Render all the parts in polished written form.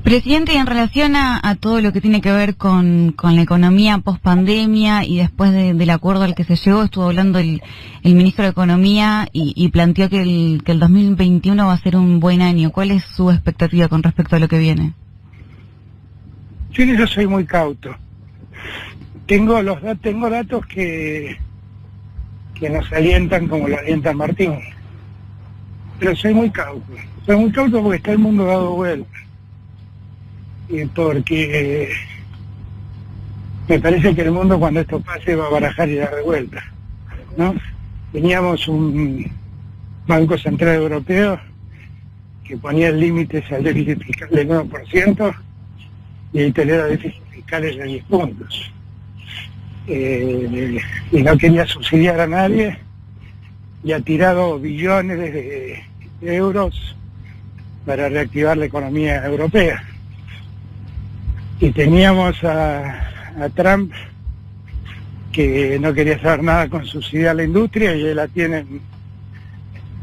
Presidente, y en relación a todo lo que tiene que ver con la economía post-pandemia y después del acuerdo al que se llegó, estuvo hablando el ministro de Economía y planteó que el 2021 va a ser un buen año. ¿Cuál es su expectativa con respecto a lo que viene? Yo en eso soy muy cauto. Tengo datos que nos alientan como lo alienta Martín. Pero soy muy cauto. Soy muy cauto porque está el mundo dado vuelta. Y porque me parece que el mundo cuando esto pase va a barajar y dar de vuelta, ¿no? Teníamos un Banco Central Europeo que ponía límites al déficit fiscal del 9% y ahí tenía déficit fiscales de 10 puntos. Y no quería subsidiar a nadie y ha tirado billones de euros para reactivar la economía europea. Y teníamos a Trump que no quería saber nada con subsidiar la industria y él la tienen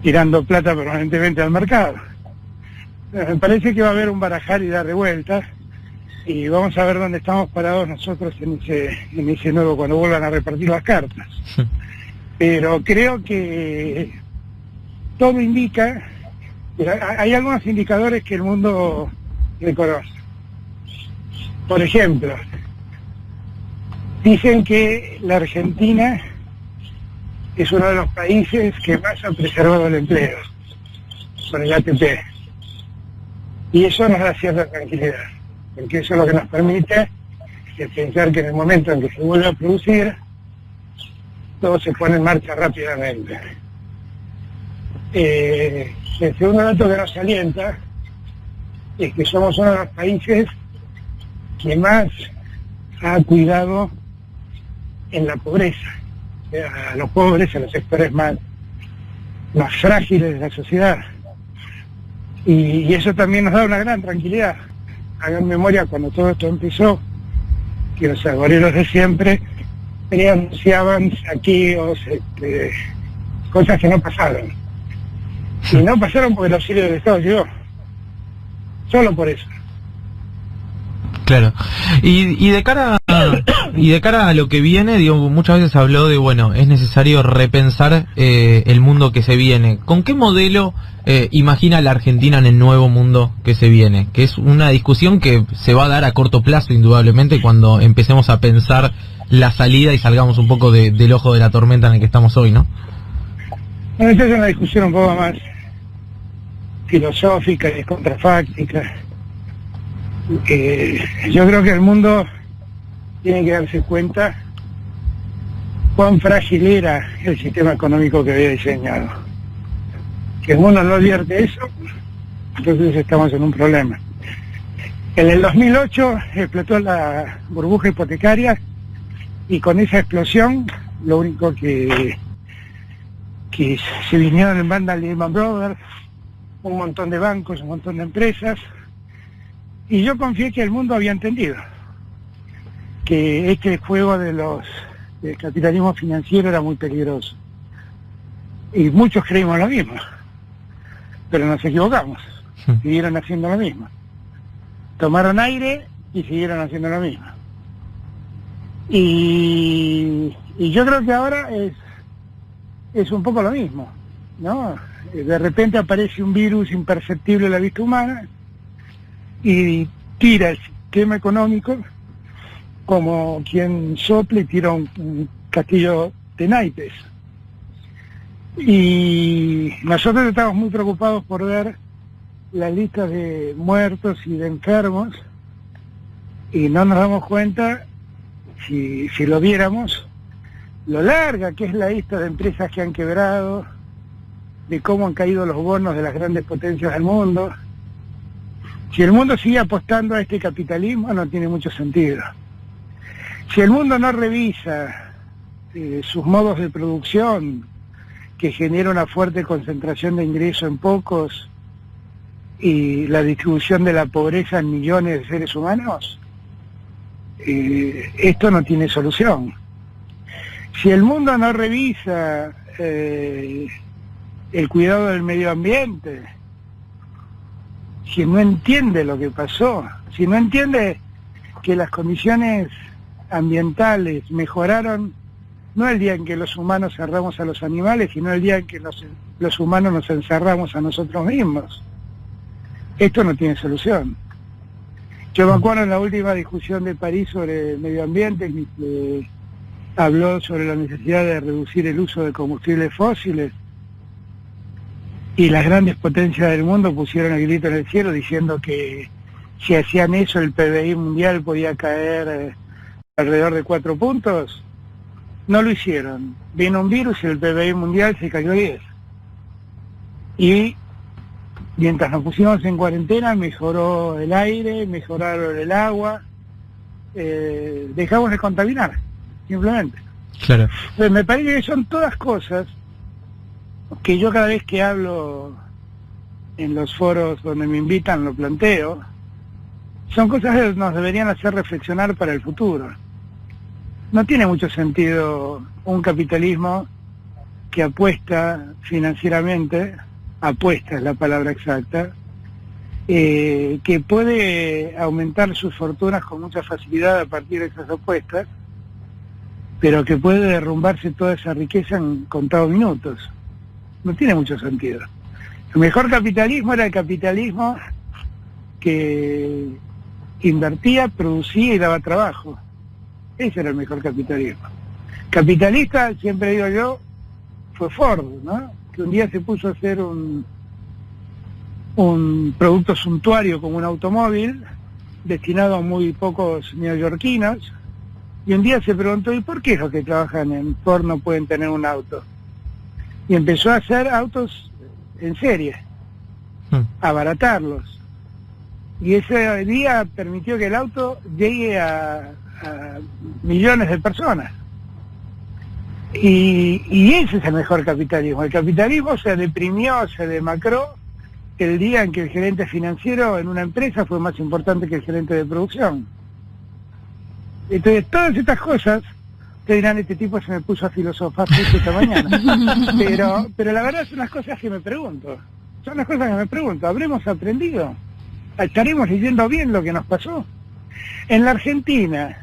tirando plata permanentemente al mercado. Me parece que va a haber un barajar y dar de vuelta y vamos a ver dónde estamos parados nosotros en ese nuevo, cuando vuelvan a repartir las cartas. Pero creo que todo indica, hay algunos indicadores que el mundo reconoce. Por ejemplo, dicen que la Argentina es uno de los países que más ha preservado el empleo con el ATP. Y eso nos da cierta tranquilidad, porque eso es lo que nos permite pensar que en el momento en que se vuelva a producir, todo se pone en marcha rápidamente. El segundo dato que nos alienta es que somos uno de los países que más ha cuidado en la pobreza, a los pobres, a los sectores más frágiles de la sociedad. Y eso también nos da una gran tranquilidad. Hagan memoria cuando todo esto empezó, que los agoreros de siempre anunciaban saqueos, cosas que no pasaron. Y no pasaron porque el auxilio del Estado llegó. Solo por eso. Claro. Y de cara a lo que viene, digo, muchas veces habló de, bueno, es necesario repensar el mundo que se viene. ¿Con qué modelo imagina la Argentina en el nuevo mundo que se viene? Que es una discusión que se va a dar a corto plazo, indudablemente, cuando empecemos a pensar la salida y salgamos un poco del ojo de la tormenta en el que estamos hoy, ¿no? Esta es una discusión un poco más filosófica y contrafáctica. Yo creo que el mundo tiene que darse cuenta cuán frágil era el sistema económico que había diseñado. Que el mundo no advierte eso, entonces estamos en un problema. En el 2008 explotó la burbuja hipotecaria y con esa explosión lo único que se vinieron en banda Lehman Brothers, un montón de bancos, un montón de empresas. Y yo confié que el mundo había entendido que este juego del capitalismo financiero era muy peligroso. Y muchos creímos lo mismo, pero nos equivocamos, siguieron haciendo lo mismo. Tomaron aire y siguieron haciendo lo mismo. Y yo creo que ahora es un poco lo mismo, ¿no? De repente aparece un virus imperceptible a la vista humana y tira el sistema económico como quien sopla y tira un castillo de naipes. Y nosotros estamos muy preocupados por ver las listas de muertos y de enfermos y no nos damos cuenta, si lo viéramos, lo larga que es la lista de empresas que han quebrado, de cómo han caído los bonos de las grandes potencias del mundo. Si el mundo sigue apostando a este capitalismo, no tiene mucho sentido. Si el mundo no revisa sus modos de producción, que genera una fuerte concentración de ingresos en pocos y la distribución de la pobreza en millones de seres humanos, esto no tiene solución. Si el mundo no revisa el cuidado del medio ambiente, si no entiende lo que pasó, si no entiende que las condiciones ambientales mejoraron no el día en que los humanos cerramos a los animales, sino el día en que los humanos nos encerramos a nosotros mismos. Esto no tiene solución. Yo me acuerdo en la última discusión de París sobre el medio ambiente, que habló sobre la necesidad de reducir el uso de combustibles fósiles, y las grandes potencias del mundo pusieron el grito en el cielo diciendo que si hacían eso el PBI mundial podía caer alrededor de 4 puntos. No lo hicieron. Vino un virus y el PBI mundial se cayó 10. Y mientras nos pusimos en cuarentena, mejoró el aire, mejoraron el agua, dejamos de contaminar, simplemente. Claro. Entonces, me parece que son todas cosas que yo cada vez que hablo en los foros donde me invitan lo planteo, son cosas que nos deberían hacer reflexionar para el futuro. No tiene mucho sentido un capitalismo que apuesta financieramente, apuesta es la palabra exacta, que puede aumentar sus fortunas con mucha facilidad a partir de esas apuestas, pero que puede derrumbarse toda esa riqueza en contados minutos. No tiene mucho sentido. El mejor capitalismo era el capitalismo que invertía, producía y daba trabajo. Ese era el mejor capitalismo. Capitalista, siempre digo yo, fue Ford, ¿no? Que un día se puso a hacer un producto suntuario como un automóvil, destinado a muy pocos neoyorquinos, y un día se preguntó, ¿y por qué los que trabajan en Ford no pueden tener un auto? Y empezó a hacer autos en serie, a abaratarlos. Y ese día permitió que el auto llegue a millones de personas. Y ese es el mejor capitalismo. El capitalismo se deprimió, se demacró el día en que el gerente financiero en una empresa fue más importante que el gerente de producción. Entonces, todas estas cosas, te dirán, este tipo se me puso a filosofar esta mañana. Pero la verdad son las cosas que me pregunto. Son las cosas que me pregunto. ¿Habremos aprendido? ¿Estaremos leyendo bien lo que nos pasó? En la Argentina,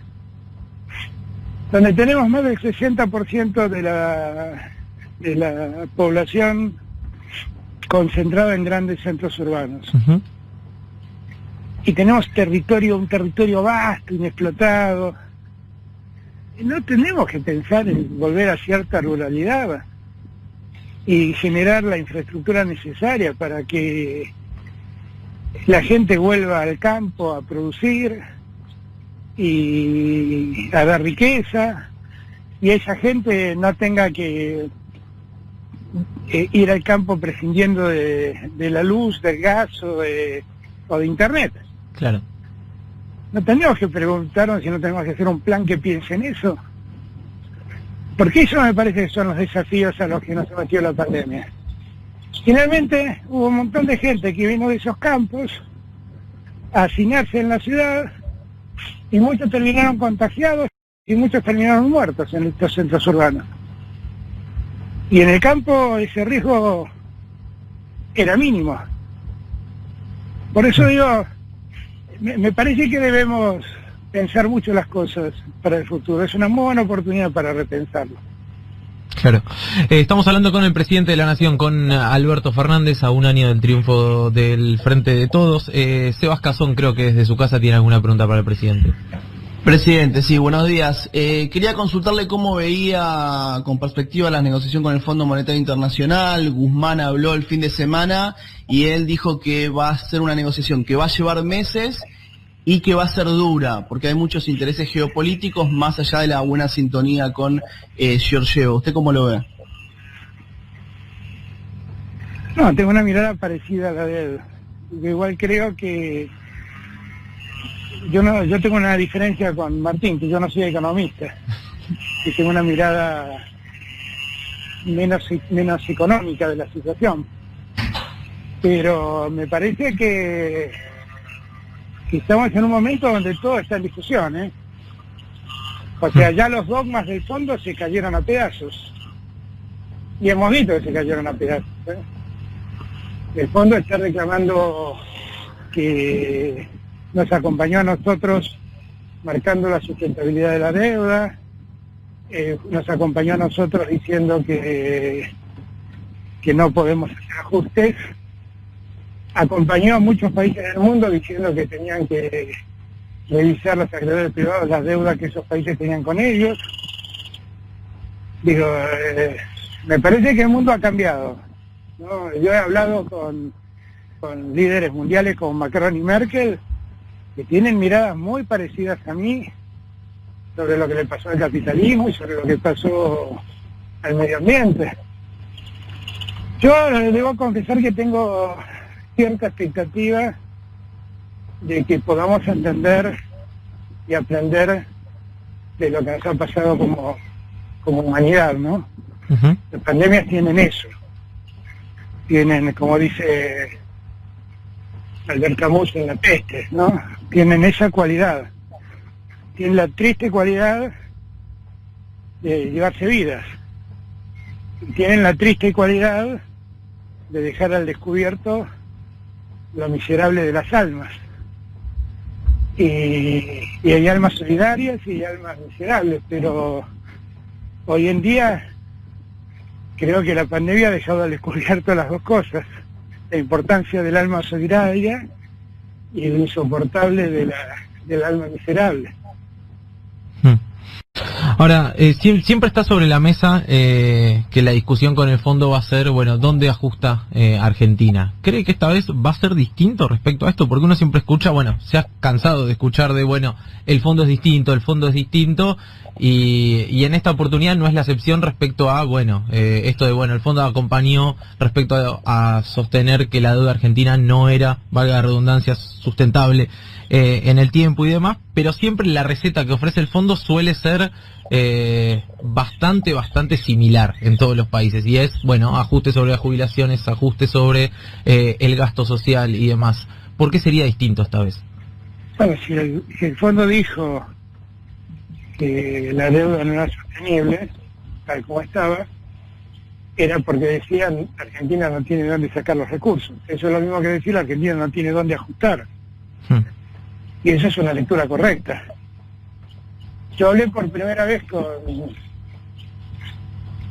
donde tenemos más del 60% de la población concentrada en grandes centros urbanos. Y tenemos un territorio vasto, inexplotado. Y no tenemos que pensar en volver a cierta ruralidad y generar la infraestructura necesaria para que la gente vuelva al campo a producir y a dar riqueza, y esa gente no tenga que ir al campo prescindiendo de la luz, del gas o de internet. Claro. No tenemos que preguntarnos si no tenemos que hacer un plan que piense en eso. Porque eso me parece que son los desafíos a los que nos sometió la pandemia. Finalmente hubo un montón de gente que vino de esos campos a hacinarse en la ciudad, y muchos terminaron contagiados y muchos terminaron muertos en estos centros urbanos. Y en el campo ese riesgo era mínimo. Por eso digo, me parece que debemos pensar mucho las cosas para el futuro. Es una muy buena oportunidad para repensarlo. Claro. Estamos hablando con el presidente de la Nación, con Alberto Fernández, a un año del triunfo del Frente de Todos. Sebas Cazón, creo que desde su casa tiene alguna pregunta para el presidente. Presidente, sí, buenos días. Quería consultarle cómo veía con perspectiva la negociación con el Fondo Monetario Internacional. Guzmán habló el fin de semana y él dijo que va a ser una negociación que va a llevar meses y que va a ser dura, porque hay muchos intereses geopolíticos más allá de la buena sintonía con Georgieva. ¿Usted cómo lo ve? No, tengo una mirada parecida a la de él. Yo igual creo que yo tengo una diferencia con Martín, que yo no soy economista, que tengo una mirada menos económica de la situación. Pero me parece que estamos en un momento donde todo está en discusión, ¿eh? O sea, ya los dogmas del fondo se cayeron a pedazos. Y hemos visto que se cayeron a pedazos, ¿eh? El fondo está reclamando que nos acompañó a nosotros marcando la sustentabilidad de la deuda, nos acompañó a nosotros diciendo que no podemos hacer ajustes, acompañó a muchos países del mundo diciendo que tenían que revisar los acreedores privados las deudas que esos países tenían con ellos. Digo, me parece que el mundo ha cambiado, ¿no? Yo he hablado con líderes mundiales como Macron y Merkel, que tienen miradas muy parecidas a mí sobre lo que le pasó al capitalismo y sobre lo que pasó al medio ambiente. Yo debo confesar que tengo cierta expectativa de que podamos entender y aprender de lo que nos ha pasado como humanidad, ¿no? Uh-huh. Las pandemias tienen eso, tienen, como dice Albert Camus en La Peste, ¿no? Tienen esa cualidad, tienen la triste cualidad de llevarse vidas, y tienen la triste cualidad de dejar al descubierto lo miserable de las almas. Y hay almas solidarias y hay almas miserables, pero hoy en día creo que la pandemia ha dejado al descubierto las dos cosas: la importancia del alma solidaria y lo insoportable del alma miserable. Ahora, siempre está sobre la mesa que la discusión con el fondo va a ser, bueno, ¿dónde ajusta Argentina? ¿Cree que esta vez va a ser distinto respecto a esto? Porque uno siempre escucha, bueno, se ha cansado de escuchar de, bueno, el fondo es distinto, y en esta oportunidad no es la excepción respecto a, bueno, esto de, bueno, el fondo acompañó respecto a sostener que la deuda argentina no era, valga la redundancia, sustentable en el tiempo y demás, pero siempre la receta que ofrece el fondo suele ser bastante similar en todos los países, y es, bueno, ajuste sobre las jubilaciones, ajuste sobre el gasto social y demás. ¿Por qué sería distinto esta vez? Bueno, si el fondo dijo que la deuda no era sostenible, tal como estaba, era porque decían Argentina no tiene dónde sacar los recursos. Eso es lo mismo que decir Argentina no tiene dónde ajustar. Y eso es una lectura correcta. Yo hablé por primera vez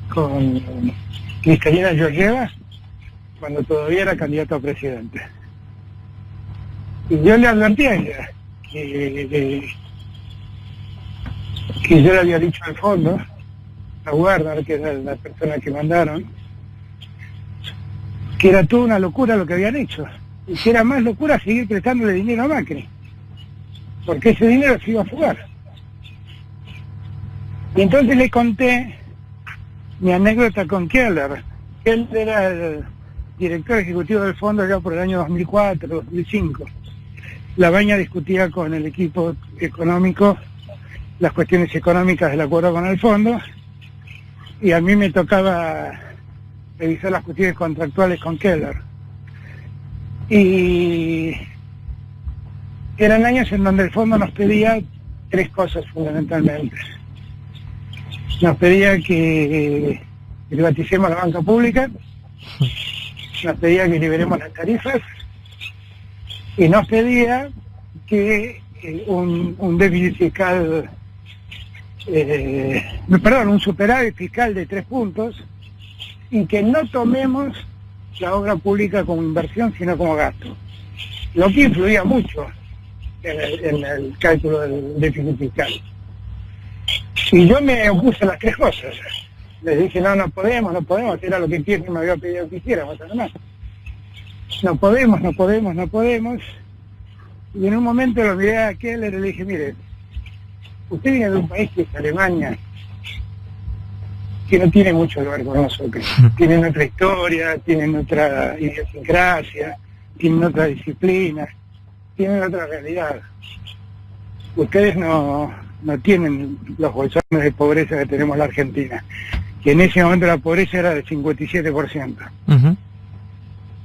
con Kristalina Georgieva cuando todavía era candidato a presidente. Y yo le advertí a ella que yo le había dicho al fondo, a Werner, que era la persona que mandaron, que era toda una locura lo que habían hecho, y que era más locura seguir prestándole dinero a Macri, porque ese dinero se iba a fugar. Y entonces le conté mi anécdota con Keller. Keller era el director ejecutivo del fondo ya por el año 2004, 2005. La Baña discutía con el equipo económico las cuestiones económicas del acuerdo con el fondo, y a mí me tocaba revisar las cuestiones contractuales con Keller. Y eran años en donde el fondo nos pedía tres cosas fundamentalmente. Nos pedía que privaticemos la banca pública, nos pedía que liberemos las tarifas, y nos pedía que un déficit fiscal, un superávit fiscal de 3 puntos, y que no tomemos la obra pública como inversión, sino como gasto. Lo que influía mucho en el cálculo del déficit fiscal. Y yo me opuse a las tres cosas. Les dije, no podemos, era lo que Kirchner me había pedido que hiciéramos, además. No podemos. Y en un momento lo miré a Keller y le dije, mire, usted viene de un país que es Alemania, que no tiene mucho que ver con nosotros. Tienen otra historia, tienen otra idiosincrasia, tienen otra disciplina, tienen otra realidad. Ustedes no tienen los bolsones de pobreza que tenemos en la Argentina, que en ese momento la pobreza era del 57%. Uh-huh.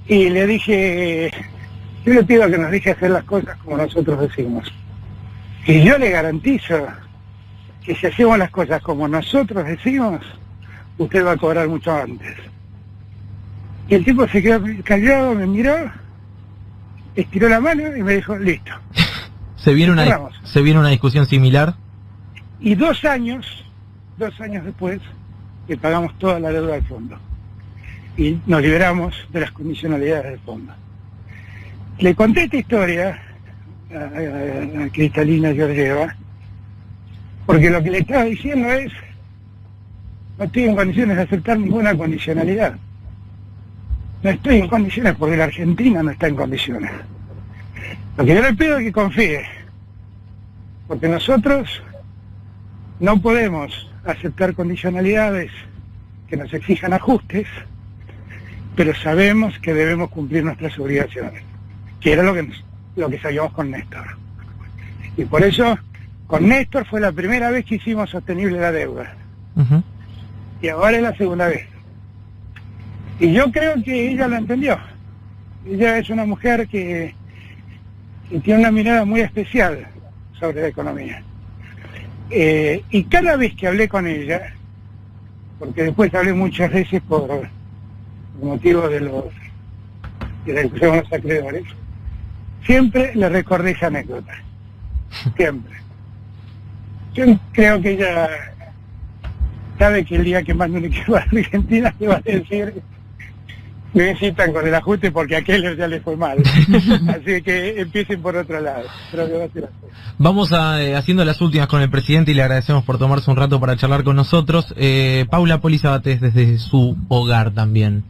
Y le dije, yo le pido que nos deje hacer las cosas como nosotros decimos. Y yo le garantizo que si hacemos las cosas como nosotros decimos, usted va a cobrar mucho antes. Y el tipo se quedó callado, me miró, estiró la mano y me dijo, listo. ¿Se viene una discusión similar? Y 2 años después, le pagamos toda la deuda del fondo. Y nos liberamos de las condicionalidades del fondo. Le conté esta historia a Cristalina Georgieva, porque lo que le estaba diciendo es, no estoy en condiciones de aceptar ninguna condicionalidad. No estoy en condiciones porque la Argentina no está en condiciones. Lo que yo le pido es que confíe, porque nosotros no podemos aceptar condicionalidades que nos exijan ajustes, pero sabemos que debemos cumplir nuestras obligaciones, que era lo que sabíamos con Néstor. Y por eso, con Néstor fue la primera vez que hicimos sostenible la deuda. Uh-huh. Y ahora es la segunda vez. Y yo creo que ella lo entendió. Ella es una mujer que tiene una mirada muy especial sobre la economía. Y cada vez que hablé con ella, porque después hablé muchas veces por motivo de la discusión con los acreedores, siempre le recordé esa anécdota. Siempre. Yo creo que ella sabe que el día que mande un equipo a Argentina le va a decir, me visitan con el ajuste porque a aquel ya le fue mal. Así que empiecen por otro lado. Creo que va a ser así. Vamos haciendo las últimas con el presidente y le agradecemos por tomarse un rato para charlar con nosotros. Paula Poli Sabatés desde su hogar también.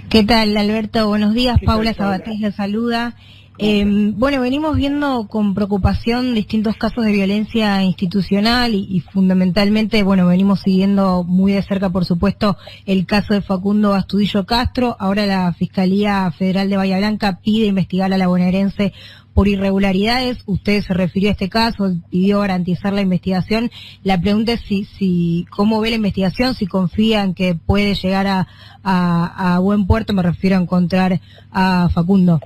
¿Qué tal, Alberto? Buenos días. Paula Paula? Sabatés le saluda. Bueno, venimos viendo con preocupación distintos casos de violencia institucional y fundamentalmente, bueno, venimos siguiendo muy de cerca, por supuesto, el caso de Facundo Astudillo Castro. Ahora la Fiscalía Federal de Bahía Blanca pide investigar a la bonaerense por irregularidades. Usted se refirió a este caso, pidió garantizar la investigación. La pregunta es si cómo ve la investigación, si confía en que puede llegar a buen puerto, me refiero a encontrar a Facundo.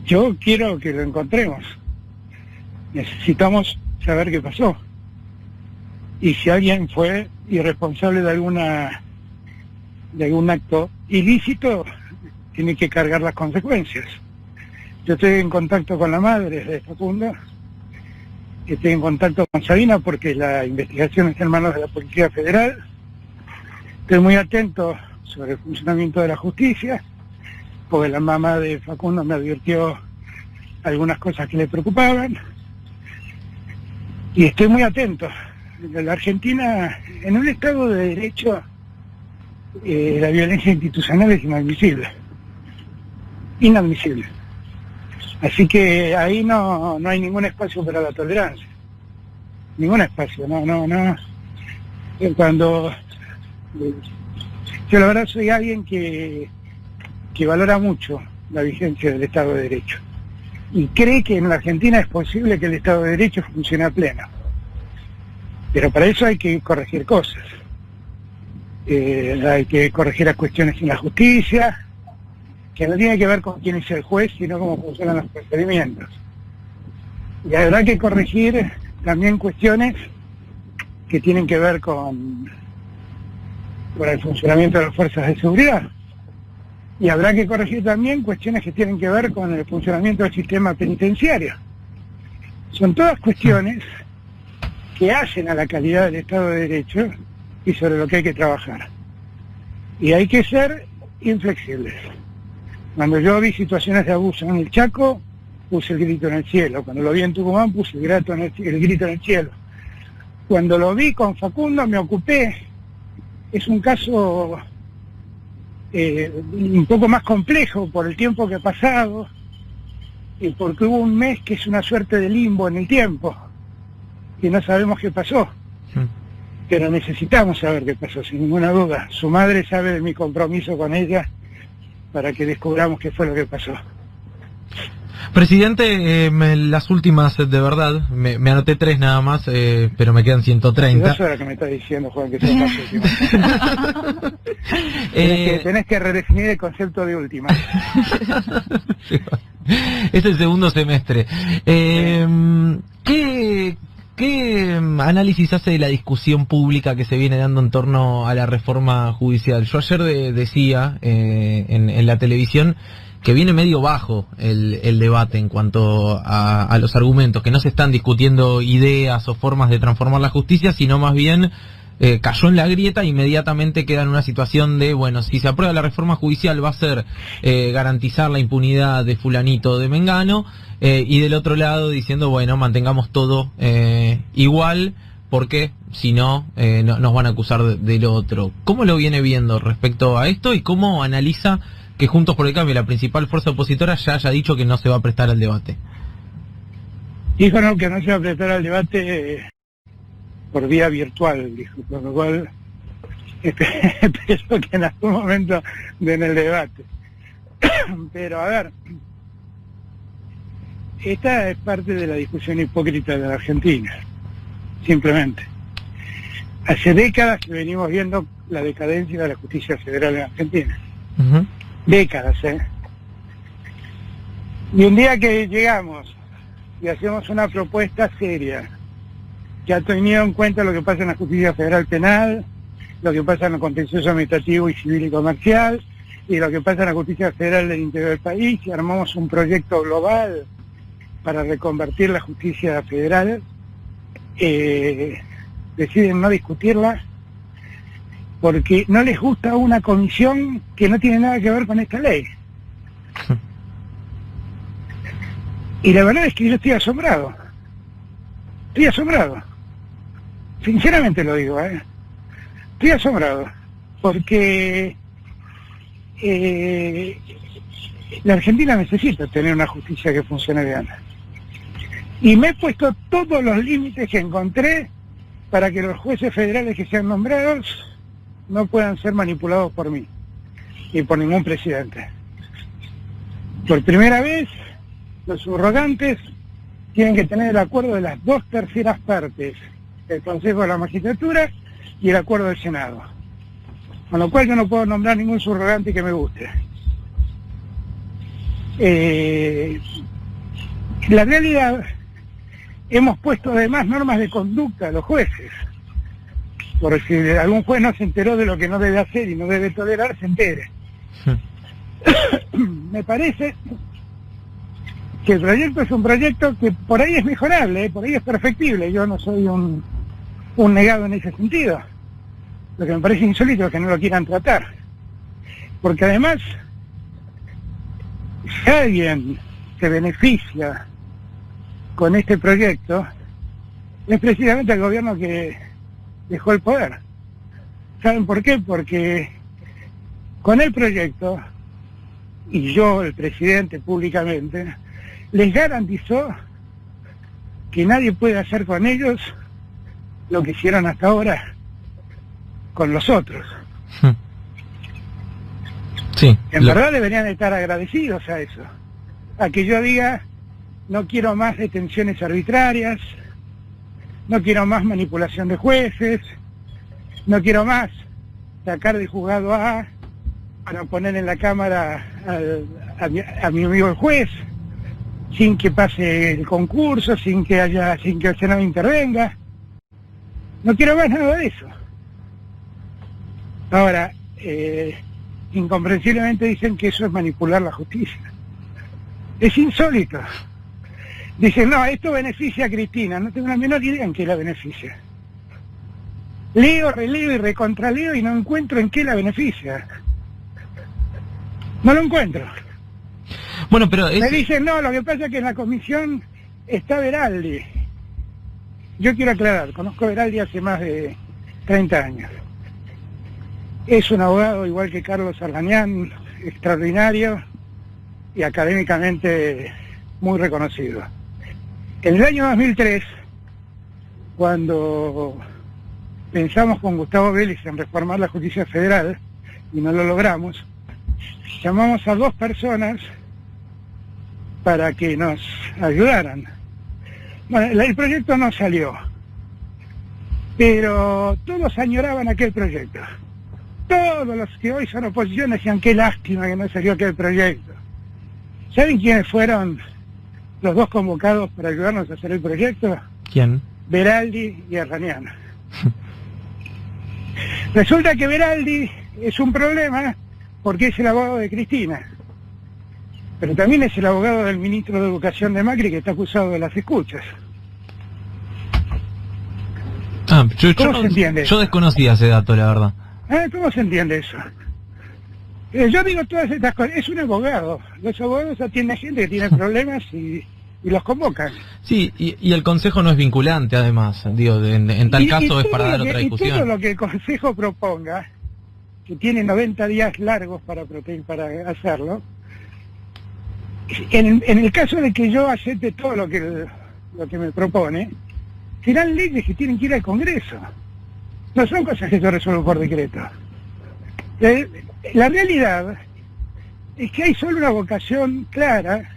Yo quiero que lo encontremos. Necesitamos saber qué pasó. Y si alguien fue irresponsable de algún acto ilícito, tiene que cargar las consecuencias. Yo estoy en contacto con la madre de Facundo, estoy en contacto con Sabina porque la investigación está en manos de la Policía Federal. Estoy muy atento sobre el funcionamiento de la justicia, porque la mamá de Facundo me advirtió algunas cosas que le preocupaban, y estoy muy atento. La Argentina, en un Estado de Derecho, la violencia institucional es inadmisible. Inadmisible. Así que ahí no hay ningún espacio para la tolerancia. Ningún espacio, no. Cuando yo la verdad soy alguien que valora mucho la vigencia del Estado de Derecho y cree que en la Argentina es posible que el Estado de Derecho funcione a pleno, pero para eso hay que corregir cosas, hay que corregir las cuestiones en la justicia, que no tiene que ver con quién es el juez, sino cómo funcionan los procedimientos, y habrá que corregir también cuestiones que tienen que ver con el funcionamiento de las fuerzas de seguridad. Y habrá que corregir también cuestiones que tienen que ver con el funcionamiento del sistema penitenciario. Son todas cuestiones que hacen a la calidad del Estado de Derecho y sobre lo que hay que trabajar. Y hay que ser inflexibles. Cuando yo vi situaciones de abuso en el Chaco, puse el grito en el cielo. Cuando lo vi en Tucumán, puse el grito en el cielo. Cuando lo vi con Facundo, me ocupé. Es un caso un poco más complejo por el tiempo que ha pasado y porque hubo un mes que es una suerte de limbo en el tiempo y no sabemos qué pasó, pero necesitamos saber qué pasó, sin ninguna duda. Su madre sabe de mi compromiso con ella para que descubramos qué fue lo que pasó. Presidente, las últimas, de verdad, me anoté 3 nada más, pero me quedan 130. 2 horas que me estás diciendo, Juan, que son las últimas. Tenés que redefinir el concepto de última. Es el segundo semestre. ¿Qué análisis hace de la discusión pública que se viene dando en torno a la reforma judicial? Yo ayer decía en la televisión que viene medio bajo el debate en cuanto a los argumentos, que no se están discutiendo ideas o formas de transformar la justicia, sino más bien cayó en la grieta, inmediatamente queda en una situación de, bueno, si se aprueba la reforma judicial va a ser garantizar la impunidad de fulanito o de mengano, y del otro lado diciendo, bueno, mantengamos todo igual, porque si no, nos van a acusar de lo otro. ¿Cómo lo viene viendo respecto a esto y cómo analiza que Juntos por el Cambio, la principal fuerza opositora, ya haya dicho que no se va a prestar al debate? Dijo no, que no se va a prestar al debate por vía virtual, dijo, por lo cual espero que en algún momento den el debate. Pero a ver, esta es parte de la discusión hipócrita de la Argentina, simplemente. Hace décadas que venimos viendo la decadencia de la justicia federal en Argentina. Uh-huh. Décadas, Y un día que llegamos y hacemos una propuesta seria, que ha tenido en cuenta lo que pasa en la justicia federal penal, lo que pasa en el contencioso administrativo y civil y comercial, y lo que pasa en la justicia federal del interior del país, y armamos un proyecto global para reconvertir la justicia federal, deciden no discutirla porque no les gusta una comisión que no tiene nada que ver con esta ley. Y la verdad es que yo estoy asombrado. Sinceramente lo digo, Estoy asombrado, porque la Argentina necesita tener una justicia que funcione bien. Y me he puesto todos los límites que encontré para que los jueces federales que sean nombrados no puedan ser manipulados por mí y por ningún presidente. Por primera vez, los subrogantes tienen que tener el acuerdo de las 2/3 partes del Consejo de la Magistratura y el acuerdo del Senado. Con lo cual yo no puedo nombrar ningún subrogante que me guste. La realidad, hemos puesto además normas de conducta a los jueces. Porque si algún juez no se enteró de lo que no debe hacer y no debe tolerar, se entere. Me parece que el proyecto es un proyecto que por ahí es mejorable, por ahí es perfectible. Yo no soy un negado en ese sentido. Lo que me parece insólito es que no lo quieran tratar. Porque además, si alguien se beneficia con este proyecto, es precisamente el gobierno que dejó el poder. ¿Saben por qué? Porque con el proyecto, y yo, el presidente, públicamente, les garantizó que nadie puede hacer con ellos lo que hicieron hasta ahora con los otros. Sí. En verdad deberían estar agradecidos a eso. A que yo diga, no quiero más detenciones arbitrarias, no quiero más manipulación de jueces, no quiero más sacar del juzgado A para poner en la cámara a mi amigo el juez, sin que pase el concurso, sin que el Senado intervenga. No quiero más nada de eso. Ahora, incomprensiblemente dicen que eso es manipular la justicia. Es insólito. Dicen, no, esto beneficia a Cristina. No tengo la menor idea en qué la beneficia. Leo, releo y recontraleo y no encuentro en qué la beneficia. No lo encuentro. Bueno, pero me dicen, no, lo que pasa es que en la comisión está Veraldi. Yo quiero aclarar, conozco a Veraldi hace más de 30 años. Es un abogado igual que Carlos Arganián, extraordinario y académicamente muy reconocido. En el año 2003, cuando pensamos con Gustavo Vélez en reformar la justicia federal, y no lo logramos, llamamos a 2 personas para que nos ayudaran. Bueno, el proyecto no salió, pero todos añoraban aquel proyecto. Todos los que hoy son oposición decían, qué lástima que no salió aquel proyecto. ¿Saben quiénes fueron los 2 convocados para ayudarnos a hacer el proyecto? ¿Quién? Veraldi y Arganián. Resulta que Veraldi es un problema porque es el abogado de Cristina. pero también es el abogado del ministro de Educación de Macri que está acusado de las escuchas. ¿Cómo se entiende? Yo desconocía ese dato, la verdad. ¿Cómo se entiende eso? Yo digo todas estas cosas, es un abogado. Los abogados atienden a gente que tiene problemas y los convocan. Sí, y el consejo no es vinculante, además. Digo, en tal caso es para dar otra discusión. Y todo lo que el consejo proponga, que tiene 90 días largos para hacerlo, en el caso de que yo acepte todo lo que me propone, serán leyes que tienen que ir al Congreso. No son cosas que yo resuelvo por decreto. La realidad es que hay solo una vocación clara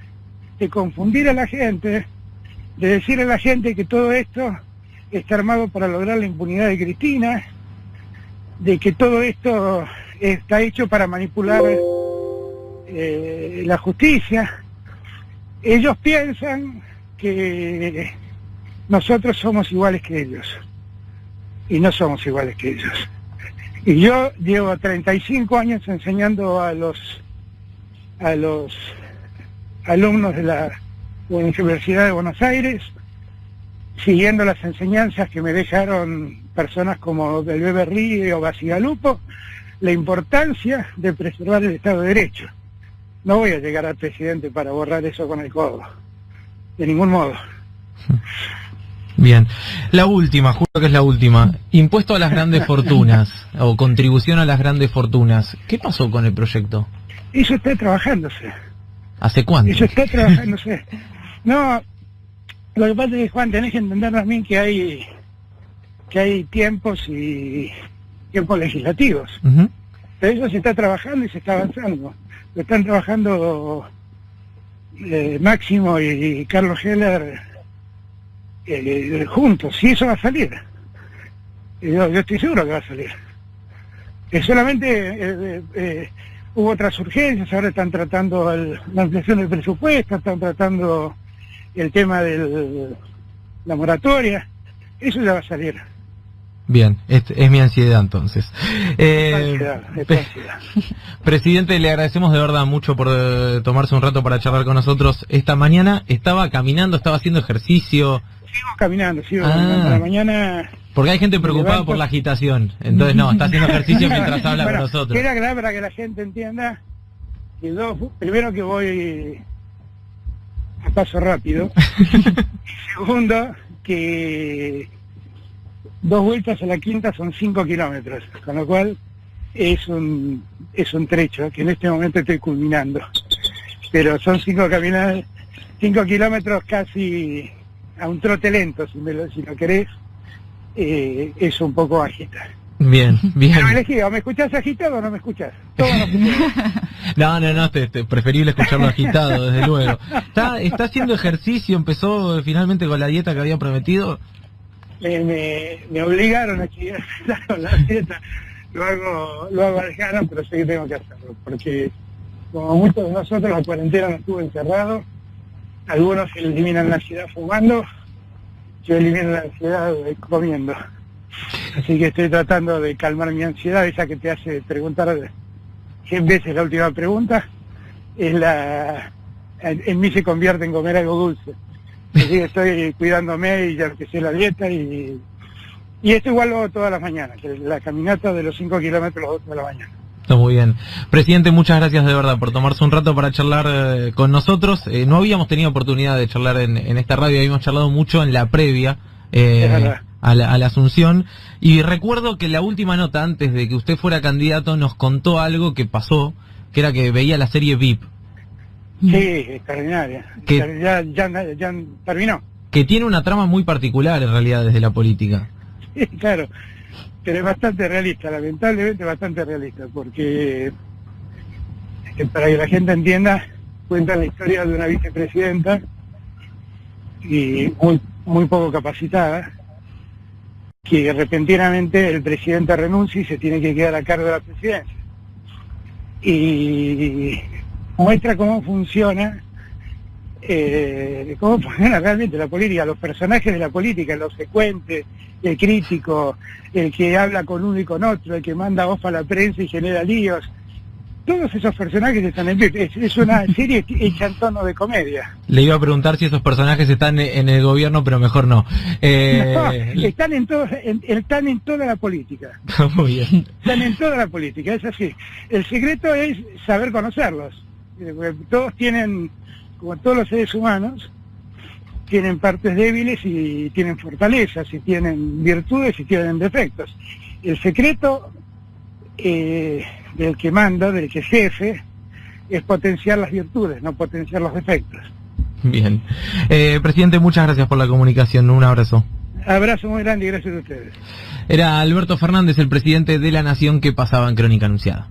de confundir a la gente, de decirle a la gente que todo esto está armado para lograr la impunidad de Cristina, de que todo esto está hecho para manipular la justicia. Ellos piensan que nosotros somos iguales que ellos, y no somos iguales que ellos. Y yo llevo 35 años enseñando a los alumnos de la Universidad de Buenos Aires, siguiendo las enseñanzas que me dejaron personas como del Beberrí o Basigalupo, la importancia de preservar el Estado de Derecho. No voy a llegar al presidente para borrar eso con el codo, de ningún modo. Bien, la última, juro que es la última. Impuesto a las grandes fortunas, o contribución a las grandes fortunas. ¿Qué pasó con el proyecto? Eso está trabajándose. ¿Hace cuánto? Eso está trabajándose. No, lo que pasa es que, Juan, tenés que entender también que hay tiempos y tiempos legislativos. Pero eso se está trabajando y se está avanzando. Lo están trabajando Máximo y Carlos Heller juntos, y eso va a salir. Yo estoy seguro que va a salir. Solamente hubo otras urgencias, ahora están tratando la ampliación del presupuesto, están tratando el tema de la moratoria, eso ya va a salir. Bien, es mi ansiedad entonces. Ansiedad. Presidente, le agradecemos de verdad mucho por tomarse un rato para charlar con nosotros esta mañana. Estaba caminando, estaba haciendo ejercicio. Sigo caminando. La mañana... Porque hay gente preocupada por la agitación. Entonces no, está haciendo ejercicio mientras habla con nosotros. Quiero aclarar para que la gente entienda que primero que voy a paso rápido. Y segundo, que 2 vueltas a la quinta son 5 kilómetros, con lo cual es un trecho que en este momento estoy culminando. Pero son 5 kilómetros casi a un trote lento, si lo querés. Es un poco agita. Bien. Pero elegí, o me escuchás agitado o no me escuchás. Todo no No, preferible escucharlo agitado, desde luego. ¿Está haciendo ejercicio? ¿Empezó finalmente con la dieta que había prometido? Me obligaron a empezar con la dieta. Lo hago al gana, pero sé que tengo que hacerlo, porque como muchos de nosotros la cuarentena no estuvo encerrado. Algunos eliminan la ansiedad fumando, yo elimino la ansiedad comiendo. Así que estoy tratando de calmar mi ansiedad, esa que te hace preguntar 100 veces la última pregunta, en mí se convierte en comer algo dulce. Así que estoy cuidándome y ya empecé la dieta y esto igual lo hago todas las mañanas, la caminata de los 5 kilómetros los hago todas las mañanas. Está muy bien. Presidente, muchas gracias de verdad por tomarse un rato para charlar con nosotros. No habíamos tenido oportunidad de charlar en esta radio, habíamos charlado mucho en la previa a la Asunción. Y recuerdo que la última nota, antes de que usted fuera candidato, nos contó algo que pasó, que era que veía la serie VIP. Sí, extraordinaria. Ya terminó. Que tiene una trama muy particular en realidad desde la política. Sí, claro. Pero es bastante realista, lamentablemente bastante realista, porque para que la gente entienda, cuenta la historia de una vicepresidenta y muy poco capacitada, que repentinamente el presidente renuncia y se tiene que quedar a cargo de la presidencia. Y muestra cómo funciona realmente la política, los personajes de la política, el obsecuente, el crítico, el que habla con uno y con otro, el que manda voz a la prensa y genera líos. todos esos personajes están en Bill. Es una serie hecha en tono de comedia. Le iba a preguntar si esos personajes están en el gobierno, pero mejor no. No, están en toda la política. Muy bien. Están en toda la política, es así. El secreto es saber conocerlos. Todos tienen, como todos los seres humanos, tienen partes débiles y tienen fortalezas, y tienen virtudes y tienen defectos. El secreto del que manda, del que es jefe, es potenciar las virtudes, no potenciar los defectos. Bien. Presidente, muchas gracias por la comunicación. Un abrazo. Abrazo muy grande y gracias a ustedes. Era Alberto Fernández, el presidente de la Nación, que pasaba en Crónica Anunciada.